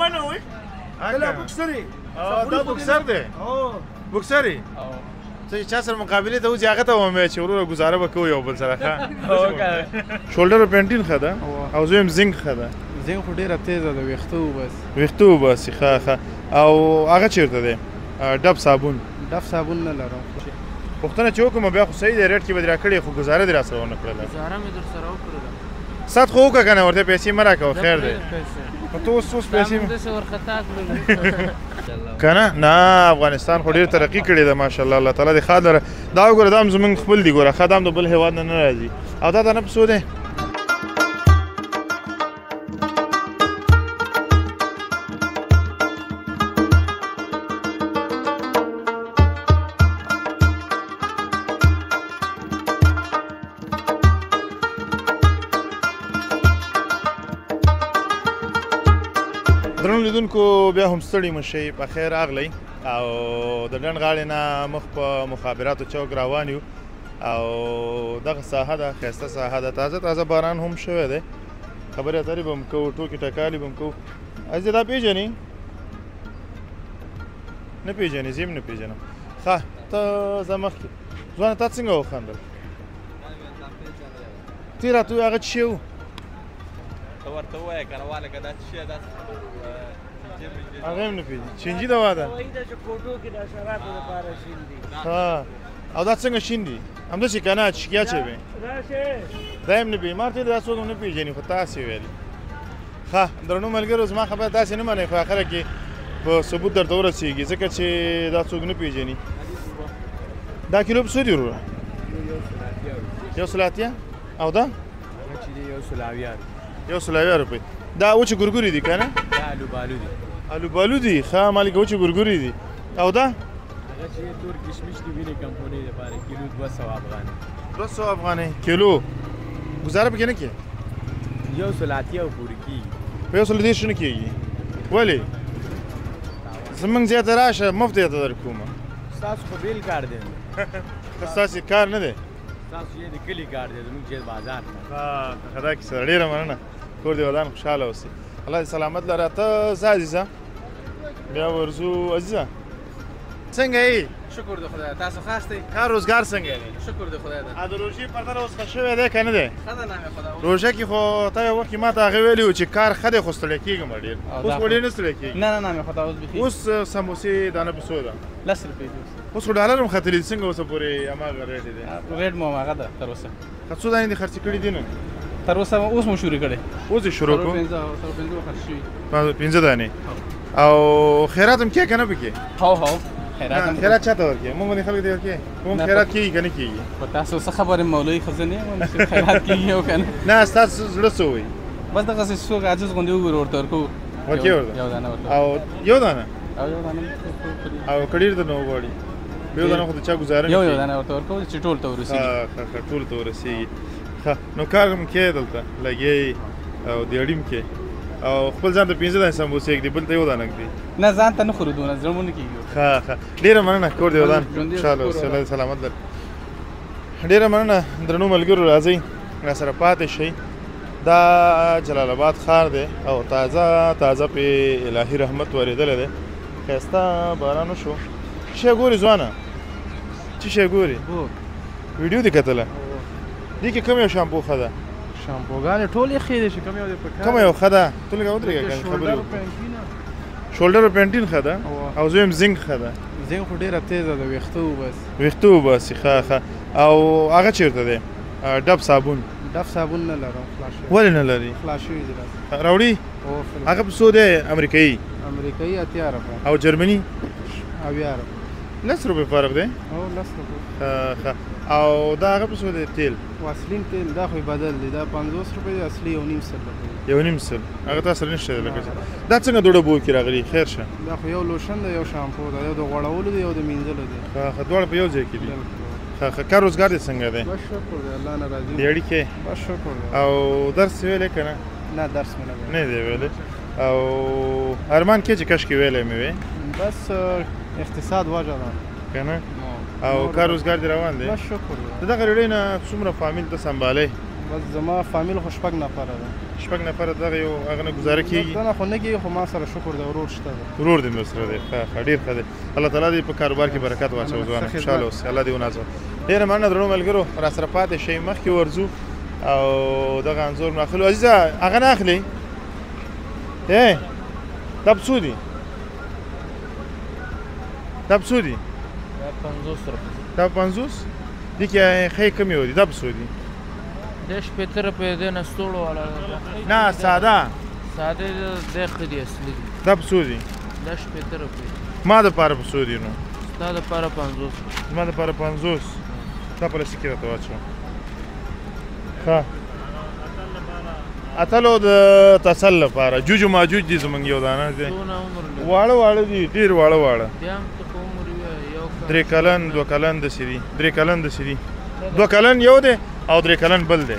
بنا وي لا بوكسري دا بوکسر دی بوکسري څه چا سره مقابله ته وځي هغه ته ومه چې ورور گزاره وکړو یو بل سره ښه شولډر پینټین خدا او زویم زنګ خدا زنګ خو ډیره تیزه ده ویختو بس ښه او هغه چیرته دی ډب صابون نه لرم پوښتنه چې وکړم بیا خو صحیح دی ریټ کې به درا کړی خو گزاره در سره ونه کړل گزاره مې در سره وکړله سات خو وکړه کنه ورته پیسې مې راکړه خیر دی ته اوس پیسې داسې ورخطا کړلو کنه نه افغانستان خو ډېر ترقي کړې ده ماشاءالله الله تعالی دې ښه لره دا وګوره دا هم زمونږ خپل دي ګوره ښه دا هم د بل هېواد نه راځي او دا دانه په څو دی درنو لیدونکو بیا هم ستړي مه شئ په خیر راغلی او د ډنډ غاړې نه مخ په مخابراتو چوک روان یو او دغه ساحه ده ښایسته ساحه ده تازه باران هم شوی دی خبرې اترې به هم کوو ټوکې ټکالې به هم کوو عزیزه دا پېژنې نه پېژنې زه هم نه پېژنم ښه ته ځه مخکې ځوانه تا څنګه وخندل تی راته ووایه هغه څه شی و ته ورته ووایه که نه والکه دا څه شی ده هغه هم نه پېژني چینجي دوا ده ها او دا څنګه شین دي همداسې که نه چکیا چوي دا هم نه پېژني ما ورته دا څوک هم نه پېژني خو تاسې ویلي ښه درنو ملګرو زما خبره تاسې نه منئ خو اخره کې په ثبوت درته ورسېږي ځکه چې دا څوک نه پېژني دا کیلو په څو دي وروره 180 او دا 100 روپۍ دا وچې ګورګورې دي که نه الوبالو دي ښه ما لکه وچې ګورګورې دي او دا هغه چې تور کشمش دي وینې کمپنۍ دپاره کیلو 200 افغانۍ کیلو ګزاره پکې نه کړې 180 پورې کېږي په 130 نه کېږي ولې زمونږ ځای ته راشه مفت یې ته درکوم ستاسو خو بیل کار دی ستاسې کار نه دی ستاسو یې د کلي کار دی زموږ چې بازار ښه دا کیسه ډېره مننه کور دې ودان خوشحاله اوسئ الله دې سلامت لره ته ځه عزیزه بیا ورځو عزیزه څنګه یې شکر د خدای تاسو خاص دی کار روزګار څنګه دی شکر د خدای د روژې پرته اوس ښه شوی دی که نه دی ښه ده نامې خدای روژه کې خو ته یو وخت کې ما ته هغه ویلي وو چې کار ښه دی خو ستړی کېږم ډېر اوس خو ډېر نه ستړی کېږي نه نامې خدای اوس بېخي اوس سموسې دانه په څو ده 10 روپۍ دي اوس خو ډالر هم ختلي دي څنګه اوسه پورې هماغه ریټ دی ریټ مو هماغه ده تر اوسه ښه څو دانې دې خرڅې کړي دي نو تر اوسه اوس مو شروع کړی اوس یې شروع کړو 15 خرڅ شوي 15 دانې او خیرات هم کیه که نه پکې هو خیرات چاته ورکوې موږ باندې خلک دې ورکوې کوم خیرات کېږي که نه کېږي خو تاسو څه خبرې مولوي ښځه نه یم چې خیرات کېږي او که نه نه ستاسو زړه څه وایي بس دغسې څوک عاجز غوندې وګورو ورته ورکوو ورکوې ورته یو دانه ورته او یو دانه او کډیر ته نه وغواړي یو دانه خو د چا ګزاره یو دانه ورته ورکوو چې ټول ته ورسېږي ښه ټول ته ورسېږي ښه نو کار هم کې دلته لګیا او دیاړي هم کې او خپل ځان ته 15 دانې سموسې ږدي بل ته یو دانه ږدي نه ځان ته نه خورو دونه زړه مو نه کېږي ښه ډېره مننه کور دې ودان خوشحاله اوسئ الله دې سلامت لري ډېره مننه درنو ملګرو راځئ راسره پاتې شئ دا جلال آباد ښار دی او تازه پې الهي رحمت ورېدلی دی ښایسته باران وشو شی ګورې ځوانه څه شی ګورې ویډیو دې کتله دې کې کوم یو شامپو ښه ده شامپوګانې ټول یې ښې دي چې کوم یو دې په کار کومه یو ښه ده ته لږه ودرېږه خبرې شولډر پینټین ښه ده او زویم زنګ ښه ده زنګ خو ډېره تیزه ده ویښته وباسي ښه او هغه چېرته دی ډب صابون نه لرم ولې نه لري خلاص شوي دي راوړي هغه په څو دی امریکایي 80 روپۍ او جرمني 70 10 روپۍ فرق دی 10 روپۍ ښه او دا هغه په څو دی تیل واسلین تیل دا خو بدل دی دا 50 روپۍ دی اصلي 1.5 سل هغه تا سره نشته دی لکه دا څنګه دوړه بو کې راغلي خیر شه دا خو یو لوشن دی یو شامپو دی یو د غوړولو دی یو د مینځلو دی ښه دواړه په یو ځای کې دي ښه کار روزګار دې څنګه دی بس شکر دی الله نه راضي د اړیکې بس شکر دی او درس ویلې که نه نه درس مې نه دی ویلې او ارمان کې چې کشکې ویلی مې وې بس اقتصاد وجه ده که نه او کار روزګار دې روان دی بس شکر دی د دغه ریډۍ نه څومره فامیل ته سنبالئ بس زما فامیل خو شپږ نفره ده. شپږ نفره دغه یو هغه نه ګزاره کېږي؟ دنه خو نه کېږي خو ما سره شکر دی ورور شته ده. ورور دې مې سره دی. ښه ډېر ښه دی. الله تعالی دې په کاروبار کې برکت واچوي ځوانه خوشحاله اوسې. الله دې ونازوي. ډېره مننه درنو ملګرو را سره پاتې شئ مخکې ورځو او دغه انځور مو اخلو. عزیزه هغه نه اخلي؟ دا په څو دي؟ دا په څو دي؟ دا 50 روپۍ. دا 50 دي کې ښې کمې ودي. دا په څو دي؟ دا 70 روپۍ دی نه ستوړو والا نه ساده ساده دی ښه دي اصلي دي. دا په څو دي؟ دا 70 روپۍ. ما دپاره په څو دي نو؟ ستا دپاره 50. زما دپاره 50. دا پلاستیک کې راته واچوه. ښه اتلو د تسل لپاره جوجو ماجوج دي زمونږ یو دانه دی. واړه دي ډېر واړه. بیا هم ته په عمر یو 3 کلن 2 کلن داسې دي. 3 کلن داسې دي. 2 کلن یو دی او 3 کلن بل دی.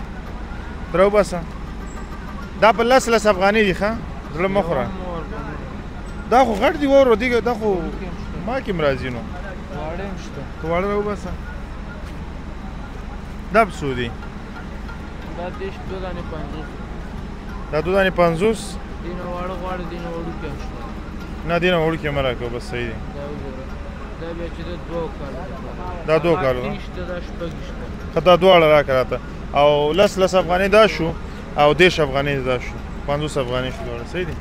تر وباسه دا په 10 افغانۍ دي. ښه زړه مه خوره. دا خو غټ دي وروره دي. دا خو ما کې هم راځي نو. واړه هم شته. واړه راوباسه. دا په څو دي؟ دا دېرش 2 دانې 50. دا 2 دانې 50. دینه واړه غواړي دینه وړوکي هم شته. نه دینه وړوکي مه راکوه بس صحیح دی. دا وګوره دا بیا چې د 2 کالو دا 2 کالو شته دا شپږ شته. ښه دا دواړه راکړه راته او 10 افغانۍ دا شو او 10 افغانۍ دا شو 50 افغانۍ شو دواړه صحیح دي.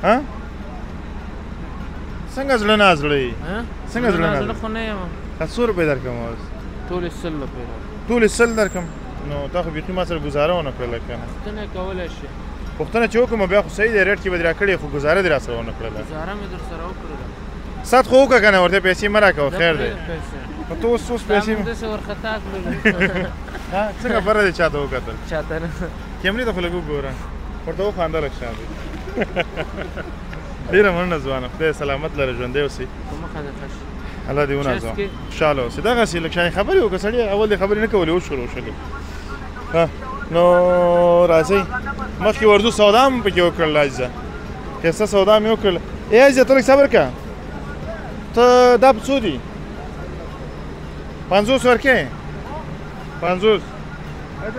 ها څنګه زړه نه زړه یې؟ څنګه زړه نه زړه خو نه یم. که 100 روپۍ درکړم اوس ټولې 100 روپۍ ټولې 100 درکړم نو تا خو بیخي ما سره ګزاره ونه کړله که نه؟ پوښتنه کولی شې. پوښتنه چې وکړم بیا خو صحیح دی ریټ کې به دې راکړې خو ګزاره دې راسره ونه کړله. ګزاره مې در سره وکړله. سات خو وکړه که نه ورته پیسې مه راکوه خیر دی. نو ته اوس پیسې داسې ورخطا کړلو. څنګه بره دې چاته وکتل؟ چاته نه. کیمرې ته خو لږ وګوره ورته وخانده لږ شان دی. ډېره مننه ځوانه خدای سلامت لره ژوندی اوسئ. په مخه دې ښه شي. الله دې ونازوه خوشحاله اوسئ. دغسې لږ شانې خبرې وکړه سړي اول دې خبرې نه کولې اوس شروع شولې. نو راځئ مخکې ورځو سودا هم پکې وکړله عزیزه ښایسته سودا مې وکړله. عزیزه ته لږ صبر کړه. ته دا په څو دي؟ 50 ورکې 50.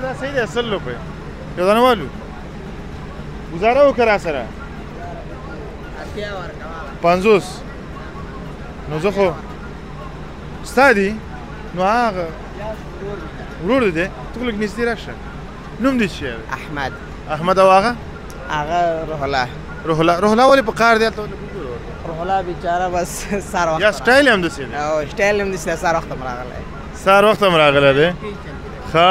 دا صحیح دی 100 روپۍ یو دانه والو ګزاره وکړه راسره 50. نو زه خو ستا دي نو هغه ورور دی ته خو لږ نږدې راشه. نوم دې څه دی؟ احمد او هغه روح الله ولې په قهر دی هلته روح الله بیچاره بس سهار وخت یا سټایل هم داسې دی؟ او سټایل هم داسې دی سهار وخت هم راغلی. سهار وخت هم راغلی دی. ښه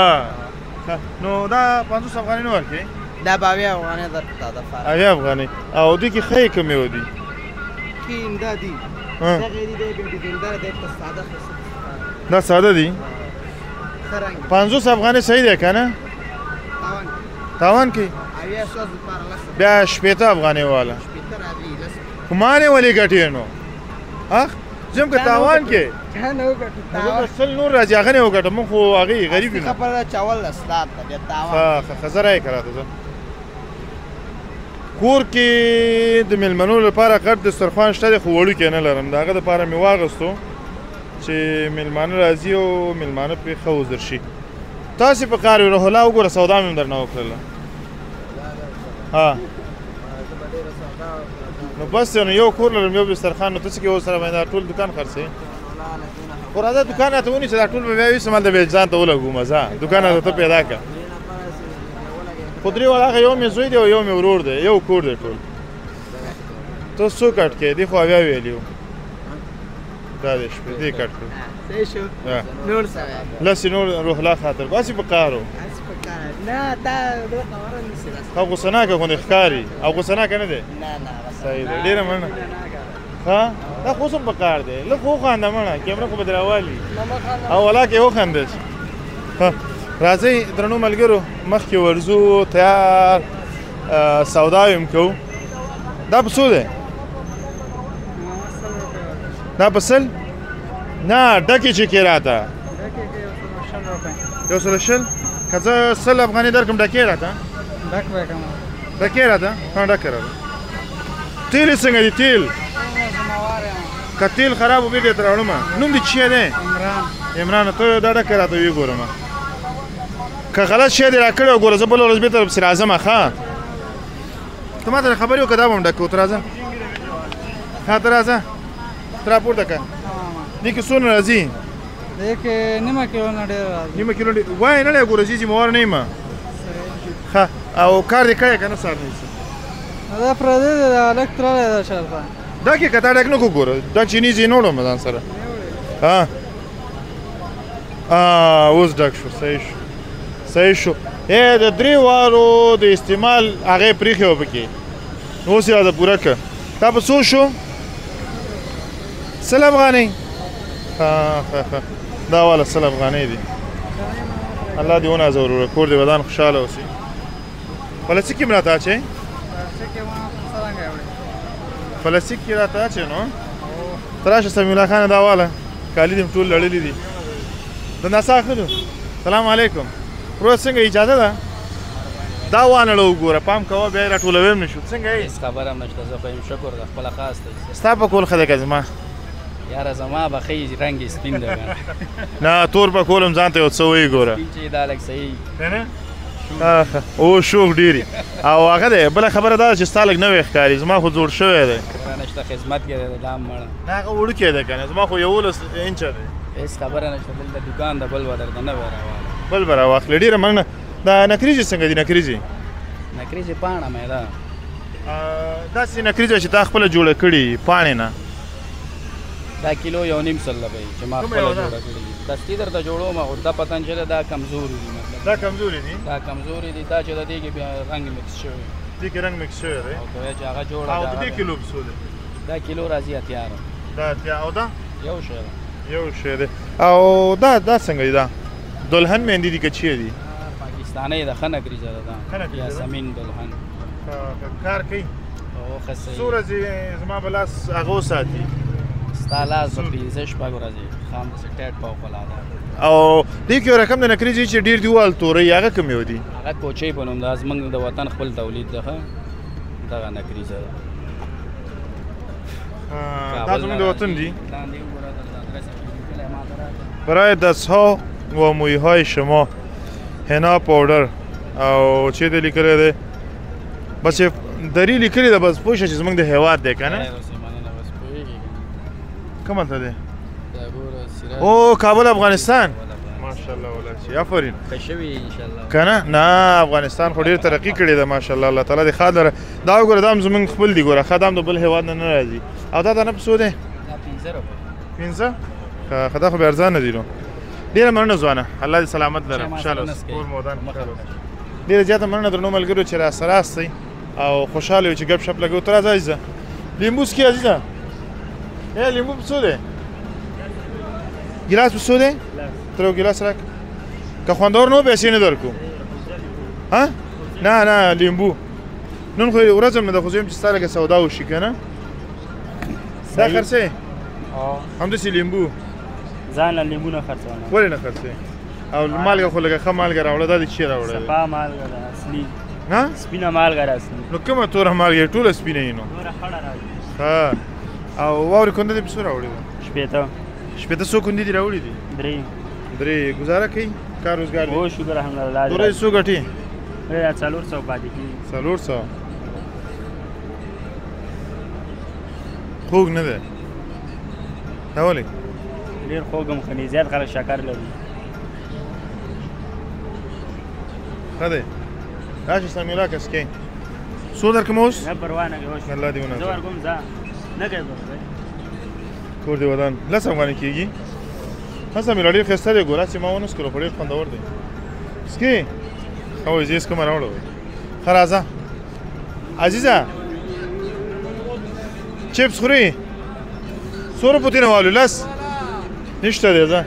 نو دا 50 افغانۍ نه ورکوې؟ دا به 80 افغانۍ درته دپاره. 80 افغانۍ او دوی کې ښې کمې ودي؟ ښې همدا دي دغې دي دی بیا ډیزاینداره دی په ساده ښایسته دا ساده دي. ښه رنګ 50 افغانۍ صحیح دی که نه؟ تاوان کوي 80 سوز دپاره لس بیا 80 افغانۍ واله 80 راځي لس خو ما نه ولې ګټې نو اخ زم که تاوان کې چا نه وګټو زه 100 نور راځي هغه نه وګټم موږ خو هغې غریب یو. خبره چاول اسلام ته بیا تاوان ښه زه رایې که راته زه کور کې د مېلمنو لپاره غټ دسترخوان شته دی خو وړوکی نه لرم د هغه دپاره مې واغستو چې مېلمانه راځي او مېلمانه پرې ښه وزر شي. تاسې په کار روح الله وګوره سودا مې هم درنه وکړله. نو بس نو یو کور لرم یو دسترخوان نو ته څه کوې اوس سره باندې ټول دکان خرڅوې؟ خو راځه دکان راته ونیسه دا ټول به بیا یوسم هلته بیا ځان ته ولګومه ځه دکان راته ته پیدا کړه. خو درې واړه هغه یو مې زوی دی او یو مې ورور دی یو کور دی ټول. ته څو کټ کړې دي خو 80 ویلي وو دا دې 80 کټ کړو صحیح شو نور څه لسې نور روح الله خاطر باسې په کار وو. نه دا خبره نشي خو غوسناکه غوندې ښکاري او غوسناکه نه دی؟ نه صحیح دی ډېره مننه. ښه دا خو اوس هم په کار دی لږ خو وخانده مړه کیمره خو به دې راوالي او ولا کې وخندېش. ښه راځئ درنو ملګرو مخکې ورځو تیار سودا یم کوو. دا په څو دی؟ دا په 100 نه ډکې چې کې راته 120 که زه 100 افغانۍ درکړم ډکې راته ډکې راته ډکې راته. تیل یې څنګه دي تیل؟ که تیل خراب و بیا درته راوړم. نوم دې څه دی؟ عمران. ته دا ډکې راته ویې ګورم که غلط شی دې راکړی وګوره زه بله ورځ بېرته درپسې راځم ښه ته ما ته خبرې وکړه دا به هم ډک کړو ته راځه ها ته راځه ته راپورته کړه دې کې څونه راځي دې کې نیمه کیلو نه ډېر راځي نیمه کیلو وایې نه دی ګوره زه ذمهوار نه یم ښه او کار دې کړی که نه سهار نه دا پردی دی دا هلک تللی دی شاته دا کې که تا ډک نه کړو ګوره دا چیني ځینې وړم ځان سره ها اوس ډک شو صحیح شو د درې وارو د استعمال هغې پرېښې وه پکې نو اوس یې راته پوره کړه دا په څو شو 100 افغانۍ دا والا 100 افغانۍ دي الله دې ونازور وروره کور دې ودان خوشحاله اوسي پلاستیک کې م راته اچوئ پلاستیک کې راته اچوئ نو ته راشه سمیع الله خانه دا واله کالي دې م ټول لړلي دي د نڅا ښه دو سلام علیکم ورور څنګه اجازه ده دا وانړه وګوره پام کوه بیا یې راټولوی هم نه شو څنګه یې هېڅ خبره هم نشته زه خو یم شکر د خپله خاص دی ستا په کول ښه دی که زما یاره زما به ښه رنګ یې سپین دی نه تور په کول هم ځان ته یو څه وایي ګوره سپین چې دا لږ صحیح او شوق ډېرې او هغه دی بله خبره دا ده چې ستا لږ نوی ښکاري زما خو جوړ شوی دی نشته خدمت کې دی دا هم مړه نه هغه وړوکی دی که نه زما خو 11 انچه دی هېڅ خبره نشته دلته دوکان د بل به درته نه به راواله بل به راواخلې ډېره مننه دا نکریزې څنګه دي نکریزې نکریزې پاڼه مې ده داسې نکریزه چې تا خپله جوړه کړي پاڼې نه دا کیلو 1.5 سل به چې ما خپله جوړه کړې دي دستي درته جوړوم خو دا پتن چې دا کمزوري دي مطلب دا کمزوري دي دا کمزوري دي دا چې د دې کې بیا رنګ مکس شوی دې کې رنګ مکس شوی دی او ته چې هغه جوړه او دې کیلو څو دی دا کیلو راځي اتیار دا اتیا او دا یو شی ده یو شی دی او دا څنګه دی دا دلهن مهندي دي که چیه دي پاکستانی ده ښه نکریزه ده دا یاسمین دلهن کار کوي او ښه صحیح څو ورځې زما به لاس هغه وساتي ستا لاس به 15 شپږ ورځې خام داسې ټیټ فوقالعاده او دې کې یو رقم د نکریزې چې ډېر دي ووال تورۍ هغه کوم یو دي هغه کوچۍ په نوم ده زموږ د وطن خپل تولید ده ښه دغه نکریزه ده دا زموږ د وطن دي برای دست‌ها و موی‌های شما هنا پاودر او چی دې لیکلی دی بس دري لیکلي ده بس پوه شه چې زموږ د هېواد دی که نه کوم هلته دی او کابل افغانستان ماشاءالله ولچې آفرین ښه شوي انشاءالله که نه نه افغانستان خو ډېر ترقي کړې ده ماشاءالله الله تعالی دې ښه لره دا وګوره دا هم زموږ خپل دي ګوره ښه دا هم د بل هېواد نه نه راځي او دا دانه په څو دی دا 15 روپۍ 15 ښه دا خو بې ارزانه دي نو ډېره مننه ځوانه الله دې سلامت لره خوشحاله اوسې کور مو ودان خوشحاله اوسې ډېره زیاته مننه درنو ملګرو چې راسره راستئ او خوشحاله یو چې ګپ شپ لګوو ته راځه عزیزه لیمبو څکې عزیزه لیمبو په څو دی ګیلاس په څو دی تر یو ګیلاس راکړه که خوندور نه و پیسې نه درکړو ها نه لیمبو نن خو ورځ هم نه ده خو زه یم چې ستا لږه سودا وشي که نه دا خرڅوې همداسې لیمبو ځان له لیمو نه خرڅوم ولې نه خرڅوې او مالګه خو لږه ښه مالګه راوړه دا د چی راوړی صفا مالګه ده اصلي ها سپینه مالګه ده اصلي نو کومه توره مالګه ټوله سپینه یې نو نوره خړه راځي ښه او واورې کونده دې په څو راوړې ده شپېته څو کندې دې راوړي دي درې ګزاره کوي کار روزګار دی او شکر الحمدلله تورې څو ګټې 400 پاتې کېږي 400 خوږ نه دی دا ولې ډېر خوږ هم ښه دی زیات خلک شکر لري ښه دی راشه سمیع الله کسکې څو درکړم اوس نه پروا نه کوي الله دې ونه زه ورکوم ځه نه کوي کور دې ودان 10 افغانۍ کېږي ښه سمیع الله ډېر ښایسته دی ګوره چې ما ونه څکلو خو ډېر خوندور دی څکې ښه وایي زه یې څکمه راوړه وایي ښه راځه عزیزه چپس خوري څو روپو تېنه والو 10 نشته دی ځه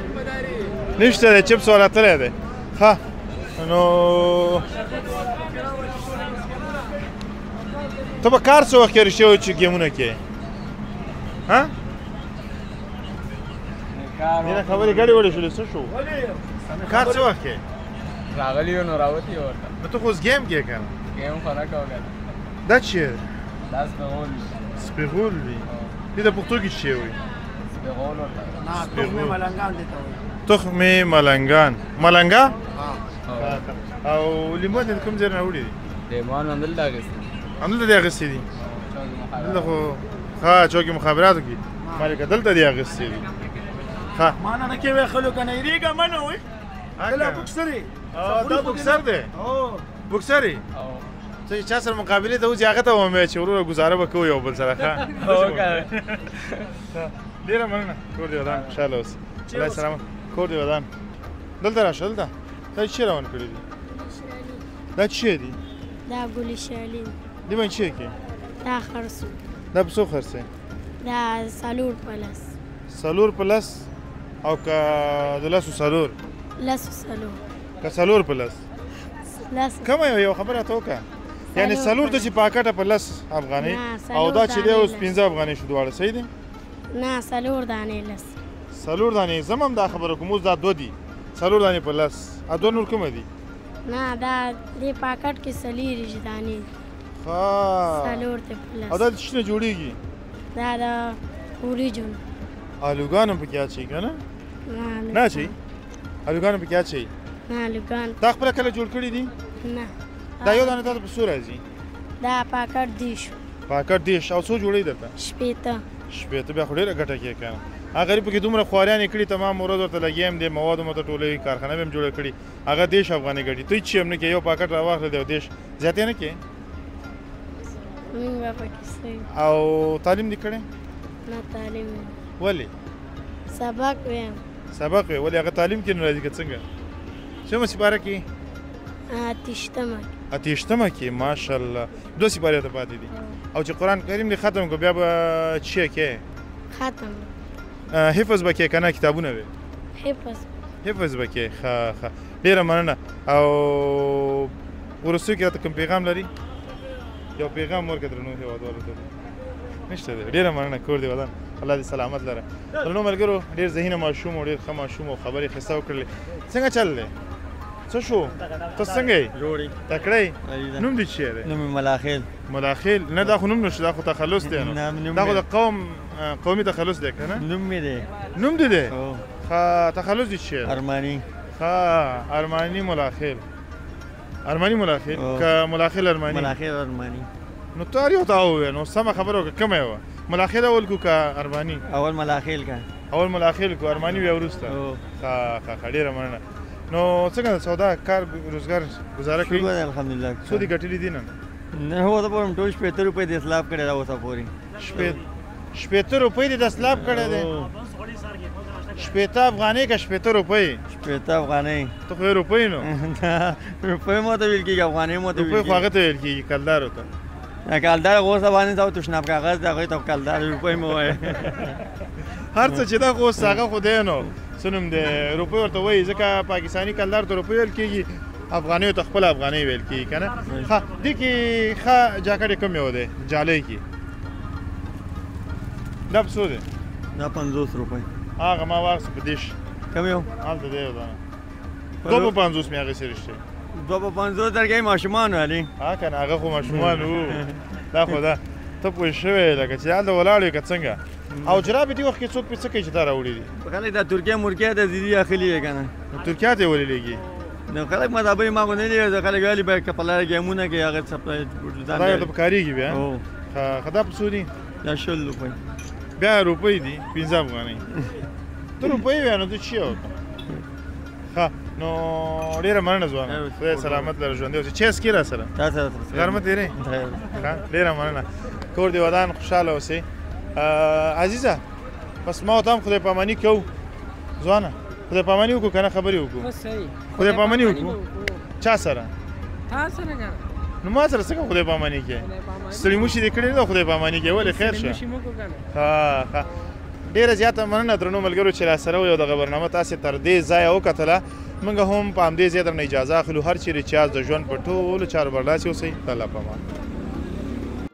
نشته دی چپس والا تللی دی ښه نو ته به کار څه وخت کې رښتیا وایي چې ګیمونه کوې ها دېنه خبرې ګډې وډې شولې څه شو کار څه وخت کې راغلی یو نو راوتي ورته نو ته خو اوس ګیم کوې که نه ګیم خو نه کوو که نه دا چی دی دا سپغول دي سپغول دي دې د پښتو کې چی وایي سپغول ورته تخم ملنګان دي ته وایي تخم ملنګان ملنګه او لیمو د کوم ځای نه وړي دي؟ لیمون هم دلته اخیستي همدلته دې اخیستي دي؟ دلته خو ښه چوکې مخابراتو کې ما لکه دلته دې اخیستي دي. ښه ما نه کې خلکو کنه یریګه منه وي کله بوکسري دا بوکسر دی؟ بوکسر یې؟ ته چې چا سره مقابلې ته وځي هغه ته ووایم چې وروره ګزاره به کوو یو بل سره ښه ډېره مننه کور دې ودان خوشحاله اوسې الله سلامت کور دې ودان دلته راشه دلته دا څه روان کړي دي دا څه دي دا ګلي شالین دې باندې څه کې دا خرسو دا په څو خرڅې دا سالور پلس څلور پلس او که د لسو څلور لسو سالور که څلور پلس لسو کومه یو خبره ته وکړه یعنې څلور ته چې پاکټه په لس افغانۍ او دا چې دی اوس 15 افغانۍ شو دواړه صحیح دی نه سالور دانې لس څلور دانې زه هم دا خبره کوم اوس دا دوه دي څلور دانې په لس ا دوه نور کومه دي نه دا دې پاکټ کې سلیری دانې ښه سالور ته پلس او دا د څه نه جوړېږي دا د اوریجن آلوګان هم پکې اچوي که نه نه اچوي آلوګان هم پکې اچوي نه آلوګان دا خپله کله جوړ کړي دي نه دا یو دانه تا ته په څو راځي دا پاکټ دیش پاکټ دیش او څو جوړوي درته شپېته شپېته بیا خو ډېره ګټه کې که نه هغه غریب پکې دومره خواريانې کړي تمام ورځ ورته لګیا یم دې مواد مو ته ټولوي کارخانه به هم جوړه کړي هغه دیش افغانۍ ګټي ته هېڅ شی هم نه کوې یو پاکټ راواخله دی او دیش زیات یې نه کوې موږ به پکې صحیح او تعلیم دې کړی نه تعلیم ولې سبق ویم سبق وی ولې هغه تعلیم کې نه راځي که څنګه څومره سپاره کې اتیشتمه اتیشتمه کې ماشاءالله دوه سپارې ته پاتې دي او چې قرآن کریم دې ختم کړو بیا به څه کې ختم حفظ به کې که نه کتابونه وي حفظ به کې ښه ښه ډېره مننه او وروستیو کې راته کوم پیغام لري یو پیغام ورکړه درنو هېوادوالو ته نشته دی ډېره مننه کور دې ودان الله دې سلامت لره درنو ملګرو ډېر ذهینه ماشوم او ډېر ښه ماشوم او خبرې ښایسته وکړلې څنګه چل دی څه شو ته څنګه یې جوړې تکړه یې نوم دې څه دی نوم ملاخیل ملاخیل نه دا خو نوم نشو دا خو تخلص دی نو دا خو د قومي تخلص دی که نه نوم مې دی نوم دې دی ښه تخلص دې څه ارمانی ښه ارماني ملاخیل ارماني ملاخیل که ملاخیل ارماني ملاخیل ارمانی نو ته هر یو ته ووایه نو سمه خبره وکړه کومه یې وه ملاخیل اول کو که ارماني اول ملاخیل کا اول ملاخیل کو ارماني بیا وروسته ښه ښه ښه ډېره مننه نو څنګه د سودا کار روزګار ګزاره کوي الحمدلله څو دې ګټلي دي نن نه هو ته پورم ټول 75 روپۍ د اسلام کړی دا اوسه پورې 75 روپۍ دې د اسلام کړی دی 75 افغانۍ که 75 روپۍ 75 افغانۍ ته خو یې روپۍ نو روپۍ مو ته ویل کېږي افغانۍ مو ته روپۍ خو هغه ته ویل کېږي کلدارو ته کلدار اوس افغانۍ ته تشناب کاغذ دی هغوی ته کلدار روپۍ مو وایي هر څه چې دا خو اوس هغه خو دی نو څه نوم دی روپۍ ورته وایي ځکه پاکستاني کلدار ته روپۍ ویل کېږي افغانیو ته خپله افغانۍ ویل کېږي که نه ښه دې کې ښه جاکټ یې کوم یو دی جالۍ کې دا په څو دی دا 50 روپۍ هغه ما واخیسته په دیش کوم یو هلته دی یو دانه 2 په 50 مې هغې سره رښتیا 2 په 50 درګۍ ماشومان علي ها که نه هغه خو ماشومان وو دا خو ده ته پوه شوې لکه چې هلته ولاړ یې که څنګه او جرابې دې وخت کې څوک پې څه کوي چې دا راوړي دي خلک دا ترکیه مرکیه د زیدي اخلي یې که نه ترکیه ته یې ولې لېږي نو خلک مذهبي ما خو نه دي خلک ویلي باید که په لاره ګیمونه کوي هغه دا یو ته په کارېږي بیا ښه دا په څو دي دا 20 روپۍ بیا روپۍ دي 15 افغانۍ ته روپۍ وایه نو ته څه یې وکړه ښه نو ډېره مننه ځوانه خدای سلامت لره ژوندی اوسې چای څکې را سره تا سره غرمه تېرې ښه ډېره مننه کور دې ودان خوشحاله اوسې عزیزه بس ما ورته هم خدای پاماني کوو ځوانه خدای پاماني وکړو که نه خبرې وکړو خدای پاماني وکړو چا سره تا سره که نو ما سره څنګه خدای پاماني کوې ستړي موشي دې کړې نه ده خدای پاماني کوې ولې خیر شه ښه ښه ډېره زیاته مننه درنو ملګرو چې راسره وو یو دغه برنامه تاسې تر دې ځایه وکتله موږ هم په همدې ځای درنه اجازه اخلو هر چیرې چې یاست د ژوند په ټولو چارو برلاسي اوسئ د الله په امان